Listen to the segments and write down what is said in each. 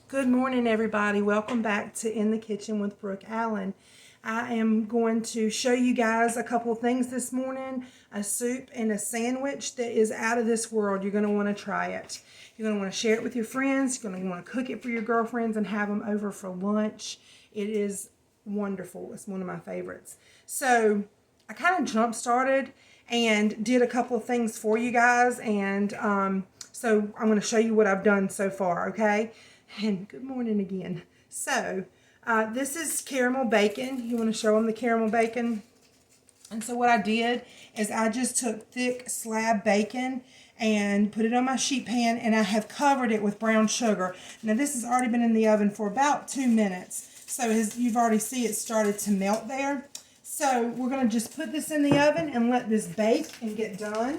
Good morning, everybody. Welcome back to In the Kitchen with Brooke Allen. I am going to show you guys a couple of things this morning, a soup and a sandwich that is out of this world. You're going to want to try it. You're going to want to share it with your friends. You're going to want to cook it for your girlfriends and have them over for lunch. It is wonderful. It's one of my favorites. So I kind of jump started and did a couple of things for you guys, and so I'm going to show you what I've done so far, okay? And good morning again. So this is caramel bacon. You want to show them the caramel bacon? And so what I did is I just took thick slab bacon and put it on my sheet pan, and I have covered it with brown sugar. Now this has already been in the oven for about 2 minutes. So as you've already see, it started to melt there. So we're going to just put this in the oven and let this bake and get done.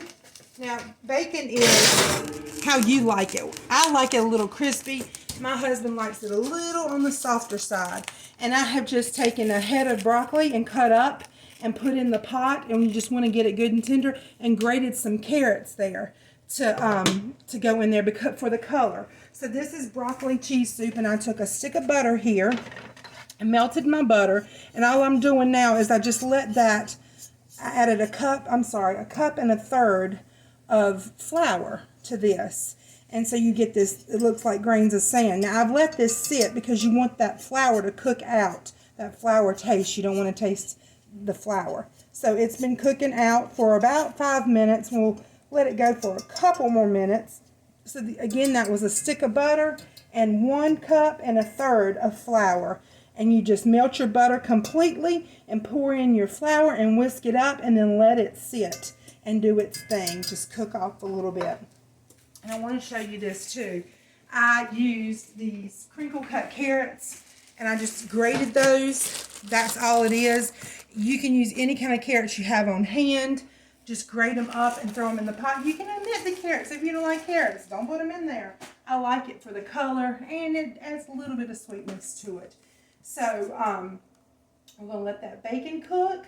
Now, bacon is how you like it. I like it a little crispy. My husband likes it a little on the softer side. And I have just taken a head of broccoli and cut up and put in the pot, and you just want to get it good and tender, and grated some carrots there to go in there because for the color. So this is broccoli cheese soup, and I took a stick of butter here and melted my butter, and all I'm doing now is I just let that, I added a cup and a third of flour to this. And so you get this, it looks like grains of sand. Now I've let this sit because you want that flour to cook out, that flour taste. You don't want to taste the flour. So it's been cooking out for about 5 minutes. We'll let it go for a couple more minutes. So again, that was a stick of butter and 1 cup and a third of flour. And you just melt your butter completely and pour in your flour and whisk it up and then let it sit and do its thing. Just cook off a little bit. And I want to show you this too. I used these crinkle cut carrots and I just grated those. That's all it is. You can use any kind of carrots you have on hand. Just grate them up and throw them in the pot. You can omit the carrots if you don't like carrots. Don't put them in there. I like it for the color, and it adds a little bit of sweetness to it. So we're gonna let that bacon cook.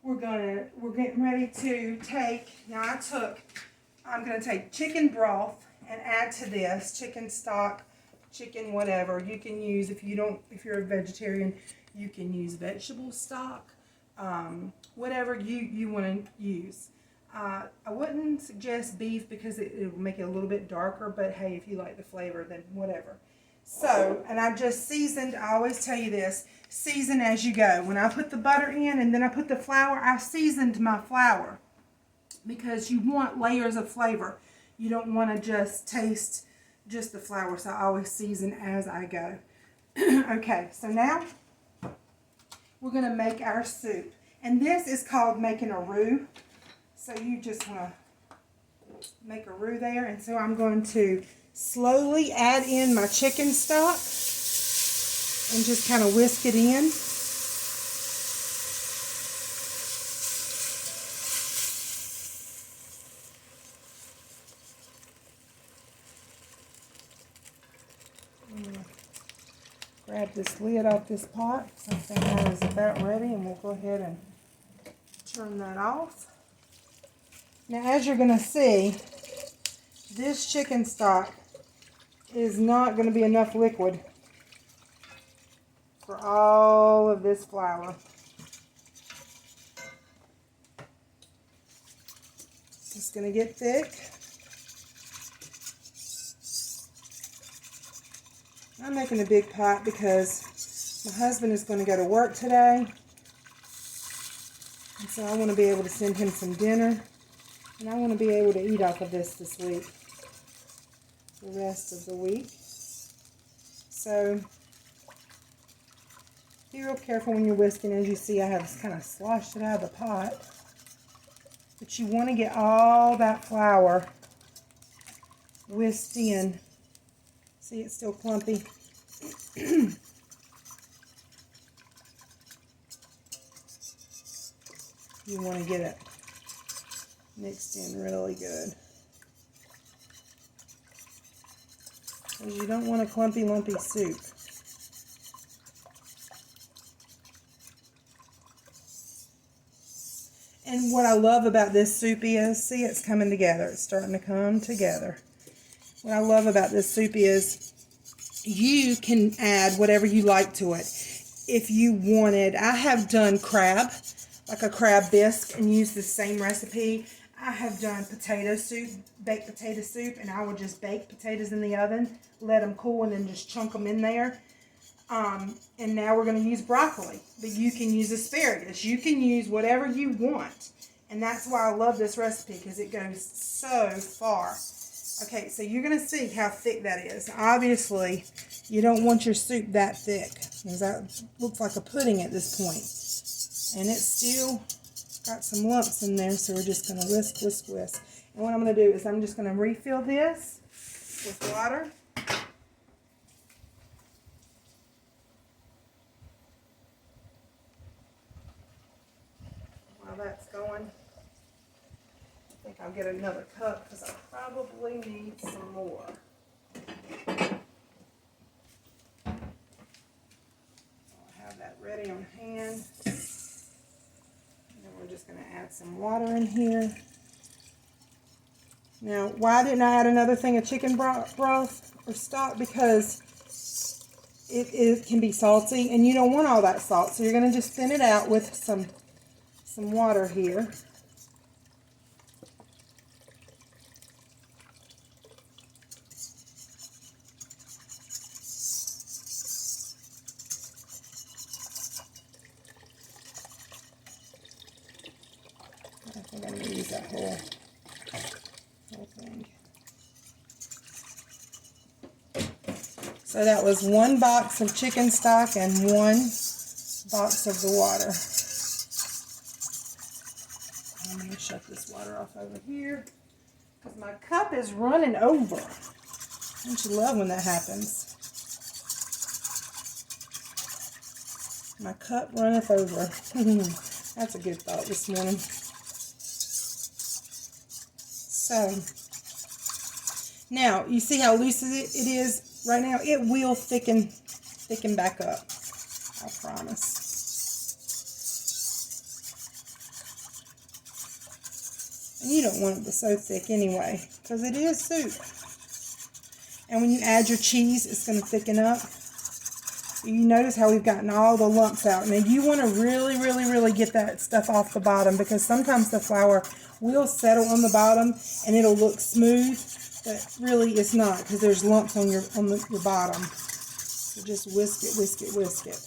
We're getting ready to take. Now I'm gonna take chicken broth and add to this chicken stock, chicken whatever you can use. If you're a vegetarian, you can use vegetable stock, whatever you want to use. I wouldn't suggest beef because it will make it a little bit darker, but hey, if you like the flavor, then whatever. So, and I just seasoned, I always tell you this, season as you go. When I put the butter in and then I put the flour, I seasoned my flour because you want layers of flavor. You don't want to just taste just the flour, so I always season as I go. Okay, so now we're going to make our soup. And this is called making a roux. So you just want to make a roux there. And so I'm going to slowly add in my chicken stock and just kind of whisk it in. Grab this lid off this pot. I think that is about ready, and we'll go ahead and turn that off. Now, as you're going to see, this chicken stock is not going to be enough liquid for all of this flour. It's just going to get thick. I'm making a big pot because my husband is going to go to work today. And so I want to be able to send him some dinner. And I want to be able to eat off of this week. The rest of the week. So be real careful when you're whisking. As you see, I have kind of sloshed it out of the pot. But you want to get all that flour whisked in. See, it's still clumpy. You want to get it mixed in really good. Because you don't want a clumpy, lumpy soup. And what I love about this soup is, see, it's coming together. It's starting to come together. What I love about this soup is you can add whatever you like to it. If you wanted, I have done crab, like a crab bisque, and use the same recipe. I have done potato soup, baked potato soup, and I would just bake potatoes in the oven, let them cool, and then just chunk them in there. And now we're going to use broccoli, but you can use asparagus. You can use whatever you want. And that's why I love this recipe, because it goes so far. Okay, so you're going to see how thick that is. Obviously, you don't want your soup that thick, because that looks like a pudding at this point. And it's still got some lumps in there, so we're just going to whisk, whisk, whisk. And what I'm going to do is I'm just going to refill this with water. While that's going, I think I'll get another cup because I probably need some more. I'll have that ready on hand. And then we're just going to add some water in here. Now, why didn't I add another thing of chicken broth or stock? Because it can be salty, and you don't want all that salt. So you're going to just thin it out with some water here. I think I'm going to use that whole thing. So that was 1 box of chicken stock and 1 box of the water. I'm going to shut this water off over here because my cup is running over. Don't you love when that happens? My cup runneth over. That's a good thought this morning. So, now, you see how loose it is right now? It will thicken back up. I promise. And you don't want it so thick anyway, because it is soup. And when you add your cheese, it's going to thicken up. You notice how we've gotten all the lumps out. Now you want to really, really, really get that stuff off the bottom, because sometimes the flour will settle on the bottom and it'll look smooth, but really it's not, because there's lumps on your bottom. So just whisk it, whisk it, whisk it.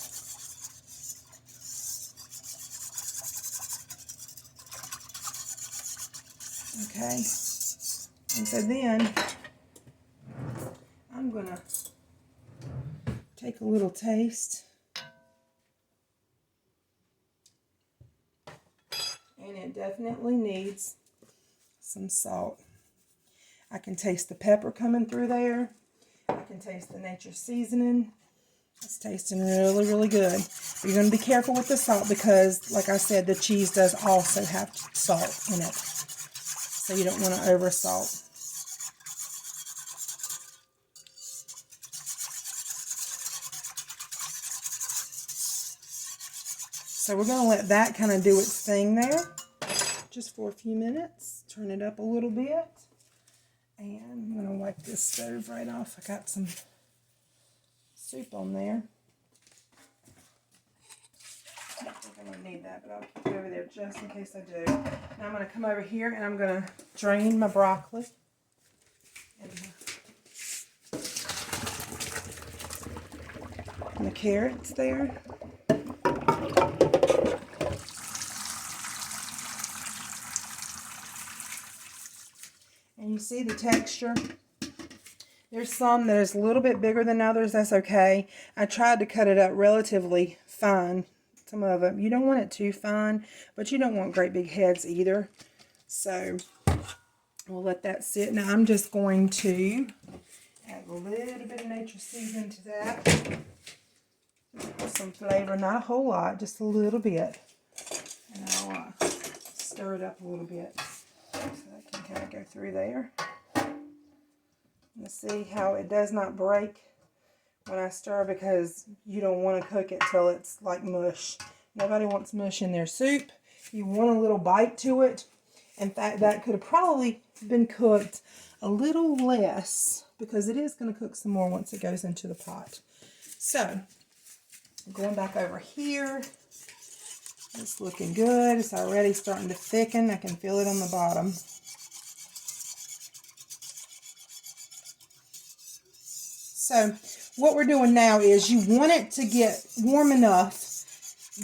Okay, and so then I'm going to take a little taste. And it definitely needs some salt. I can taste the pepper coming through there. I can taste the nature seasoning. It's tasting really, really good. But you're going to be careful with the salt because, like I said, the cheese does also have salt in it. So you don't want to over salt. So we're going to let that kind of do its thing there, just for a few minutes. Turn it up a little bit. And I'm going to wipe this stove right off. I got some soup on there. I don't think I'm going to need that, but I'll keep it over there just in case I do. Now I'm going to come over here and I'm going to drain my broccoli. And the carrots there. And you see the texture. There's some that is a little bit bigger than others. That's okay. I tried to cut it up relatively fine. Some of them. You don't want it too fine, but you don't want great big heads either. So we'll let that sit. Now I'm just going to add a little bit of nature seasoning to that. Just for some flavor. Not a whole lot, just a little bit. And I'll stir it up a little bit. So that can kind of go through there. And see how it does not break when I stir, because you don't want to cook it till it's like mush. Nobody wants mush in their soup. You want a little bite to it. In fact, that could have probably been cooked a little less, because it is going to cook some more once it goes into the pot. So, going back over here. It's looking good. It's already starting to thicken. I can feel it on the bottom. So what we're doing now is you want it to get warm enough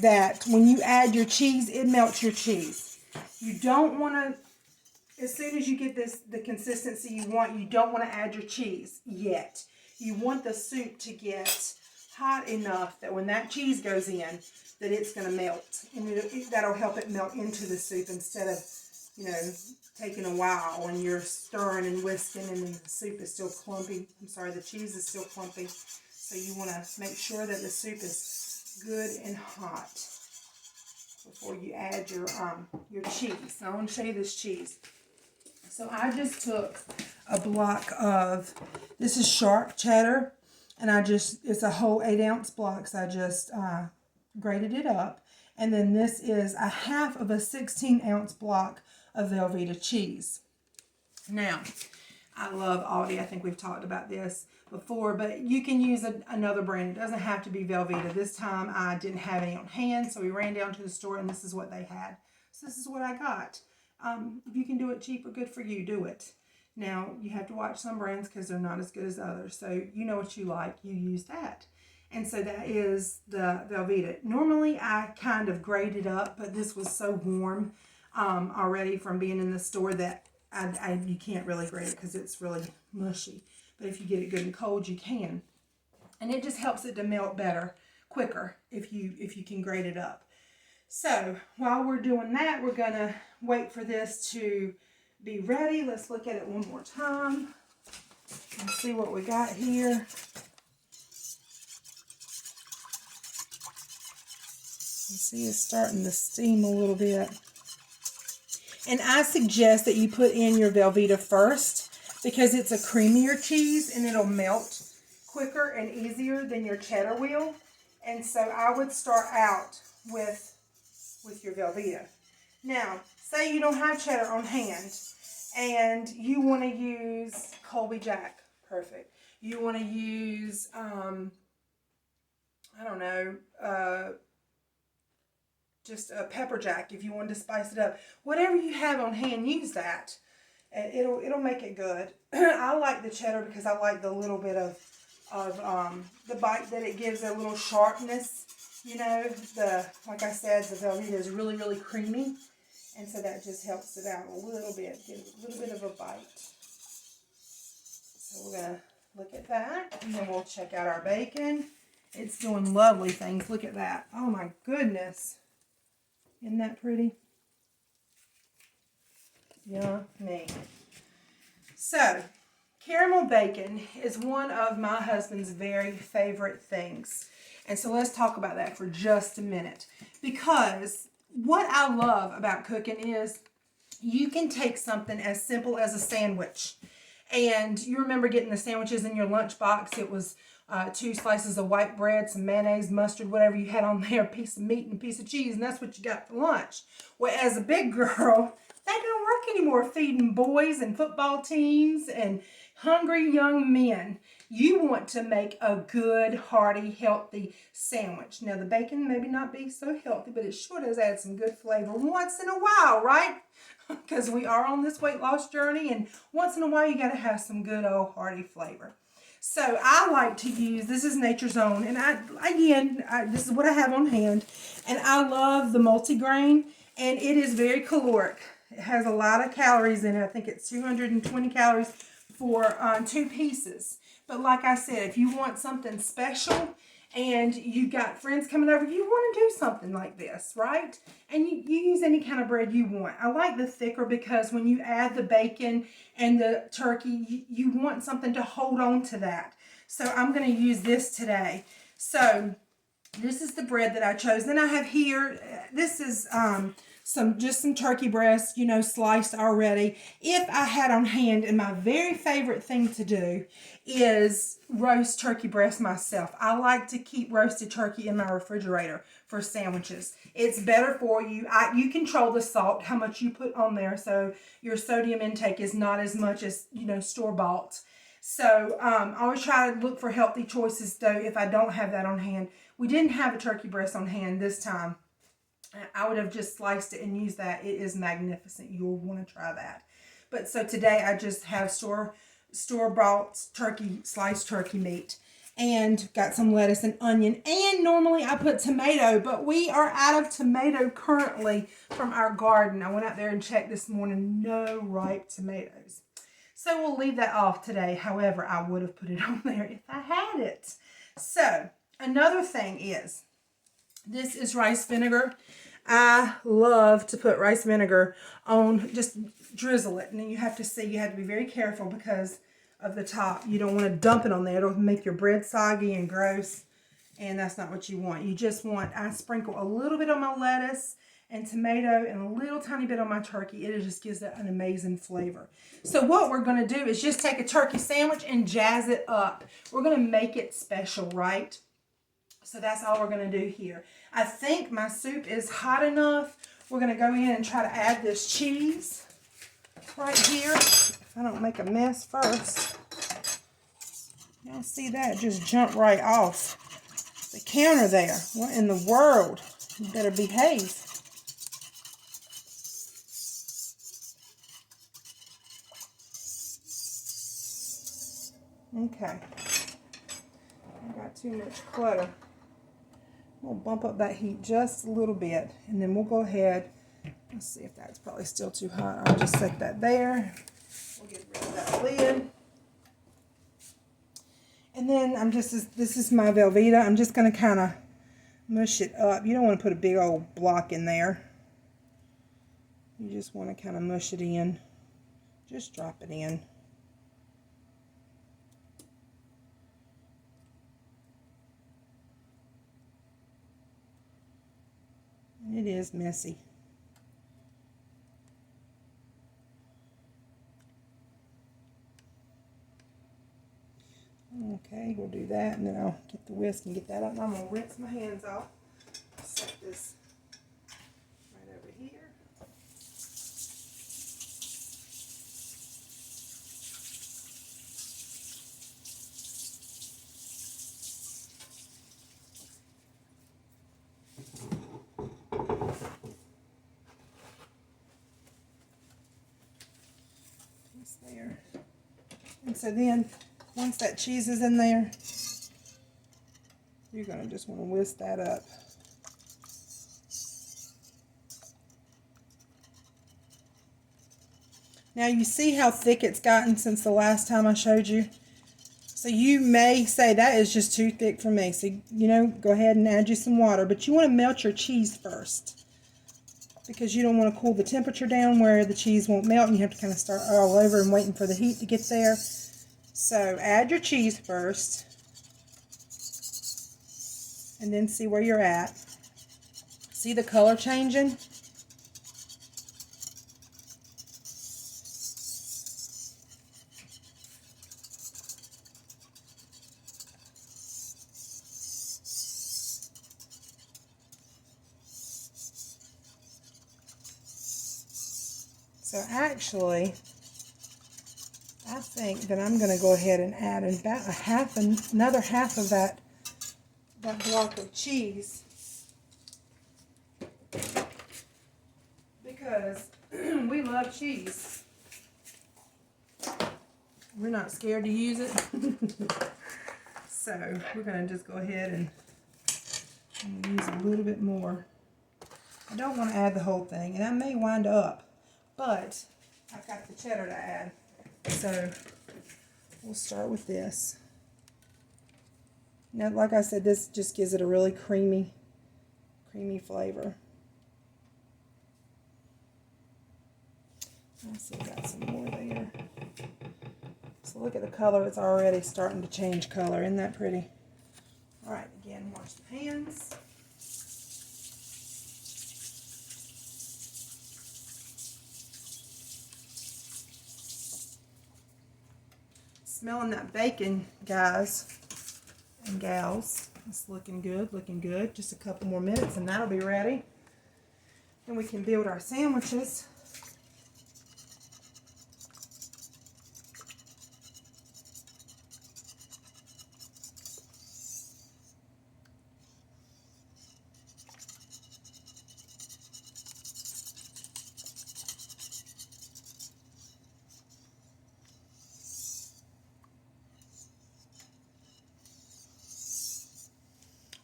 that when you add your cheese, it melts your cheese. You don't want to, as soon as you get the consistency you want, you don't want to add your cheese yet. You want the soup to get hot enough that when that cheese goes in, that it's going to melt, and that'll help it melt into the soup instead of, taking a while when you're stirring and whisking and the soup is still clumpy. I'm sorry, the cheese is still clumpy. So you want to make sure that the soup is good and hot before you add your cheese. Now I want to show you this cheese. So I just took a block of, this is sharp cheddar, and it's a whole 8-ounce block, so I just grated it up. And then this is a half of a 16-ounce block of Velveeta cheese. Now, I love Aldi. I think we've talked about this before, but you can use another brand. It doesn't have to be Velveeta. This time I didn't have any on hand, so we ran down to the store and this is what they had. So this is what I got. If you can do it cheaper, good for you, do it. Now, you have to watch some brands because they're not as good as others. So you know what you like, you use that. And so that is the Velveeta. Normally I kind of grate it up, but this was so warm already from being in the store that you can't really grate it because it's really mushy. But if you get it good and cold, you can. And it just helps it to melt better, quicker, if you can grate it up. So while we're doing that, we're going to wait for this to be ready. Let's look at it one more time and see what we got here. You see it's starting to steam a little bit. And I suggest that you put in your Velveeta first because it's a creamier cheese and it'll melt quicker and easier than your cheddar will. And so I would start out with your Velveeta. Now, say you don't have cheddar on hand and you want to use Colby Jack. Perfect. You want to use, just a pepper jack if you want to spice it up. Whatever you have on hand, use that. It'll make it good. I like the cheddar because I like the little bit of the bite that it gives, a little sharpness. Like I said, the Velveeta is really, really creamy. And so that just helps it out a little bit, give it a little bit of a bite. So we're going to look at that, and then we'll check out our bacon. It's doing lovely things. Look at that. Oh my goodness. Isn't that pretty? Yummy. So, caramel bacon is one of my husband's very favorite things. And so let's talk about that for just a minute. Because what I love about cooking is you can take something as simple as a sandwich. And you remember getting the sandwiches in your lunchbox. It was 2 slices of white bread, some mayonnaise, mustard, whatever you had on there, a piece of meat and a piece of cheese, and that's what you got for lunch. Well, as a big girl, that don't work anymore, feeding boys and football teams and hungry young men. You want to make a good, hearty, healthy sandwich. Now, the bacon maybe not be so healthy, but it sure does add some good flavor once in a while, right? Because we are on this weight loss journey, and once in a while, you got to have some good old hearty flavor. So I like to use, this is Nature's Own, and this is what I have on hand, and I love the multigrain, and it is very caloric. It has a lot of calories in it. I think it's 220 calories for 2 pieces. But like I said, if you want something special and you got friends coming over, you want to do something like this, right? And you use any kind of bread you want. I like the thicker because when you add the bacon and the turkey, you want something to hold on to that. So I'm going to use this today. So this is the bread that I chose. Then I have here, this is some turkey breast, sliced already. If I had on hand, and my very favorite thing to do is roast turkey breast myself. I like to keep roasted turkey in my refrigerator for sandwiches. It's better for you. You control the salt, how much you put on there, so your sodium intake is not as much as, store-bought. So I always try to look for healthy choices though if I don't have that on hand. We didn't have a turkey breast on hand this time. I would have just sliced it and used that. It is magnificent. You'll want to try that. But so today I just have store-bought sliced turkey meat, and got some lettuce and onion. And normally I put tomato, but we are out of tomato currently from our garden. I went out there and checked this morning. No ripe tomatoes. So we'll leave that off today. However, I would have put it on there if I had it. So another thing is, this is rice vinegar. I love to put rice vinegar on, just drizzle it. And then you have to be very careful because of the top. You don't want to dump it on there. It'll make your bread soggy and gross. And that's not what you want. You just want, I sprinkle a little bit on my lettuce and tomato and a little tiny bit on my turkey. It just gives it an amazing flavor. So what we're going to do is just take a turkey sandwich and jazz it up. We're going to make it special, right? So that's all we're going to do here. I think my soup is hot enough. We're going to go in and try to add this cheese right here. If I don't make a mess first. Y'all see that? It just jumped right off the counter there. What in the world? You better behave. Okay. I got too much clutter. We'll bump up that heat just a little bit, and then we'll go ahead. Let's see if that's probably still too hot. I'll just set that there. We'll get rid of that lid. And then this is my Velveeta. I'm just going to kind of mush it up. You don't want to put a big old block in there. You just want to kind of mush it in. Just drop it in. It is messy. Okay, we'll do that, and then I'll get the whisk and get that up. And I'm going to rinse my hands off. Set this right over here. There. And so then once that cheese is in there, you're going to just want to whisk that up. Now you see how thick it's gotten since the last time I showed you. So you may say that is just too thick for me. So, go ahead and add you some water. But you want to melt your cheese first, because you don't want to cool the temperature down where the cheese won't melt and you have to kind of start all over and waiting for the heat to get there. So add your cheese first and then see where you're at. See the color changing? So actually, I think that I'm going to go ahead and add about another half of that block of cheese, because we love cheese. We're not scared to use it. So we're going to just go ahead and use a little bit more. I don't want to add the whole thing, and I may wind up, but I've got the cheddar to add. So we'll start with this. Now, like I said, this just gives it a really creamy flavor. I see, got some more there. So look at the color. It's already starting to change color. Isn't that pretty? All right, again, wash the hands. Smelling that bacon, guys and gals. It's looking good, looking good. Just a couple more minutes and that'll be ready. Then we can build our sandwiches.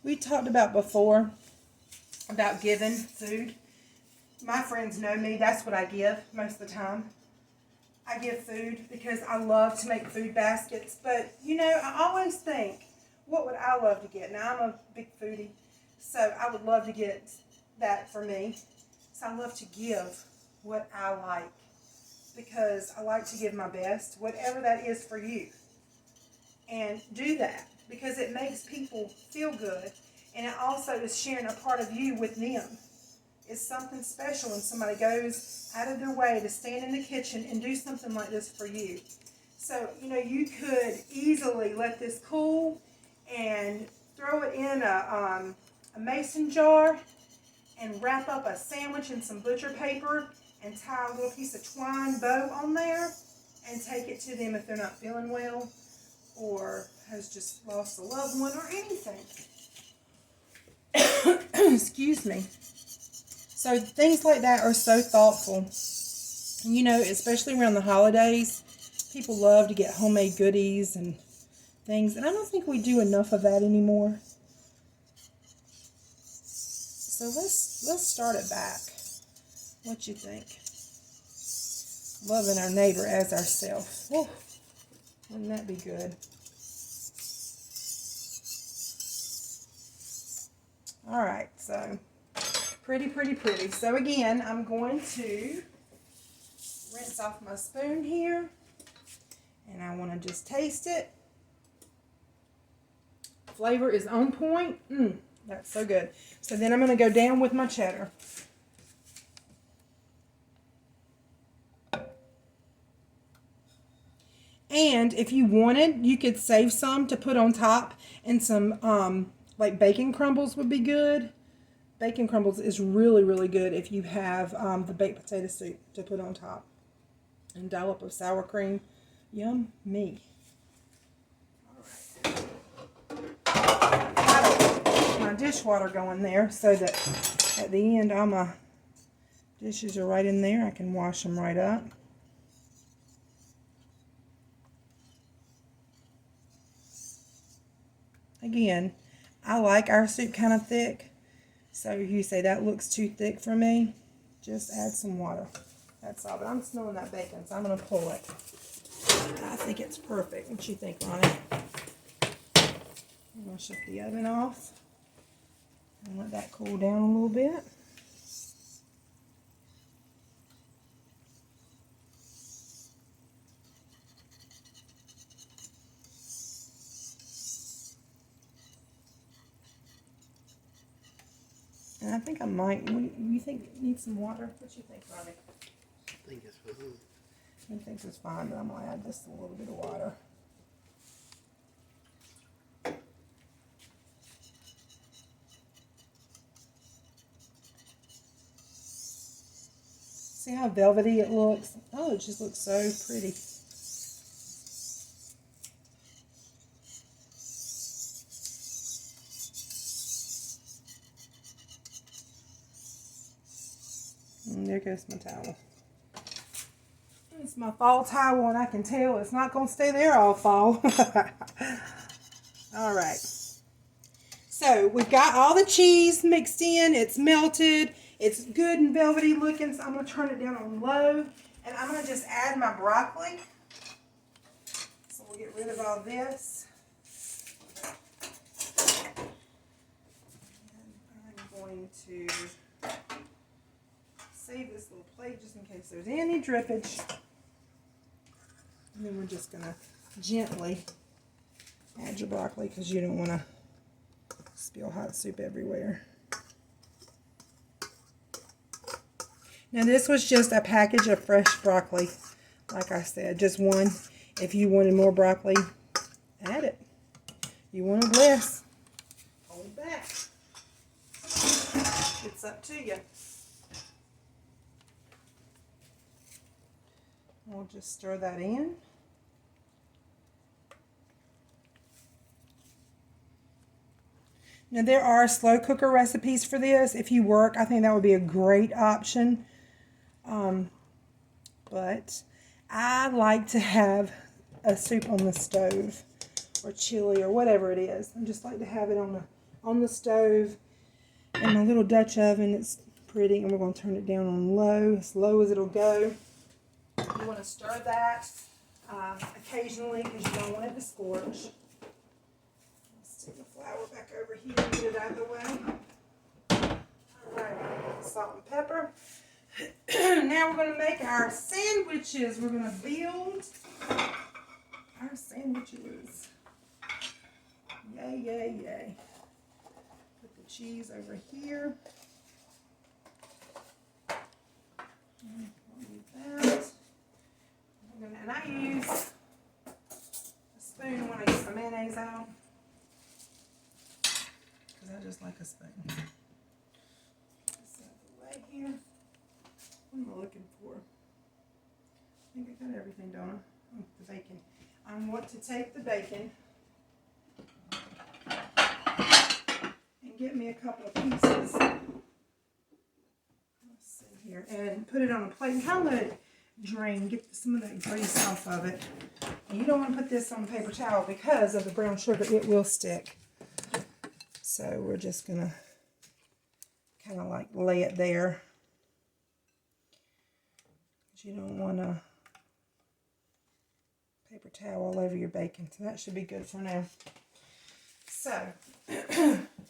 we talked about before about giving food. My friends know me. That's what I give most of the time. I give food because I love to make food baskets. But, you know, I always think, what would I love to get? Now, I'm a big foodie, so I would love to get that for me. So I love to give what I like because I like to give my best, whatever that is for you. And do that because it makes people feel good. And it also is sharing a part of you with them. It's something special when somebody goes out of their way to stand in the kitchen and do something like this for you. So, you know, you could easily let this cool and throw it in a mason jar and wrap up a sandwich in some butcher paper and tie a little piece of twine bow on there and take it to them if they're not feeling well or has just lost a loved one or anything. Excuse me. So things like that are so thoughtful. You know, especially around the holidays, people love to get homemade goodies and things. And I don't think we do enough of that anymore. So let's start it back. What you think? Loving our neighbor as ourselves. Oh, wouldn't that be good? All right, so pretty. So again, I'm going to rinse off my spoon here, and I want to just taste it. Flavor is on point. That's so good. So then I'm going to go down with my cheddar. And if you wanted, you could save some to put on top, and some like bacon crumbles would be good. Bacon crumbles is really good if you have the baked potato soup to put on top. And dollop of sour cream. Yummy. All right. Got my dishwater going there so that at the end all my dishes are right in there. I can wash them right up. Again, I like our soup kind of thick. So if you say that looks too thick for me, just add some water. That's all. But I'm smelling that bacon, so I'm going to pull it. I think it's perfect. What you think, Ronnie? I'm going to shut the oven off and let that cool down a little bit. And I think I might. You think need some water? What you think, Ronnie? I think it's fine. He thinks it's fine, but I'm going to add just a little bit of water. See how velvety it looks? Oh, it just looks so pretty. And there goes my towel. It's my fall towel, and I can tell it's not going to stay there all fall. All right. So we've got all the cheese mixed in. It's melted. It's good and velvety looking. So I'm going to turn it down on low. And I'm going to just add my broccoli. So we'll get rid of all this. And I'm going to save this little plate just in case there's any drippage. And then we're just going to gently add your broccoli because you don't want to spill hot soup everywhere. Now this was just a package of fresh broccoli. Like I said, just one. If you wanted more broccoli, add it. You wanted less, hold it back. It's up to you. We'll just stir that in. Now there are slow cooker recipes for this. If you work, I think that would be a great option. But I like to have a soup on the stove or chili or whatever it is. I just like to have it on on the stove. And my little Dutch oven, it's pretty, and we're going to turn it down on low, as low as it'll go. You want to stir that occasionally because you don't want it to scorch. Let's stick the flour back over here and get it out of the way. Alright, salt and pepper. Now we're going to make our sandwiches. We're going to build our sandwiches. Yay, yay, yay. Put the cheese over here. That. And I use a spoon when I get the mayonnaise out, because I just like a spoon. This out of the way here. What am I looking for? I think I got everything, don't I? Oh, the bacon. I want to take the bacon and get me a couple of pieces. Let's see here. And put it on a plate and kind of let it drain, get some of that grease off of it. And you don't want to put this on a paper towel because of the brown sugar, it will stick. So we're just gonna kind of like lay it there. But you don't want a paper towel all over your bacon. So that should be good for now. So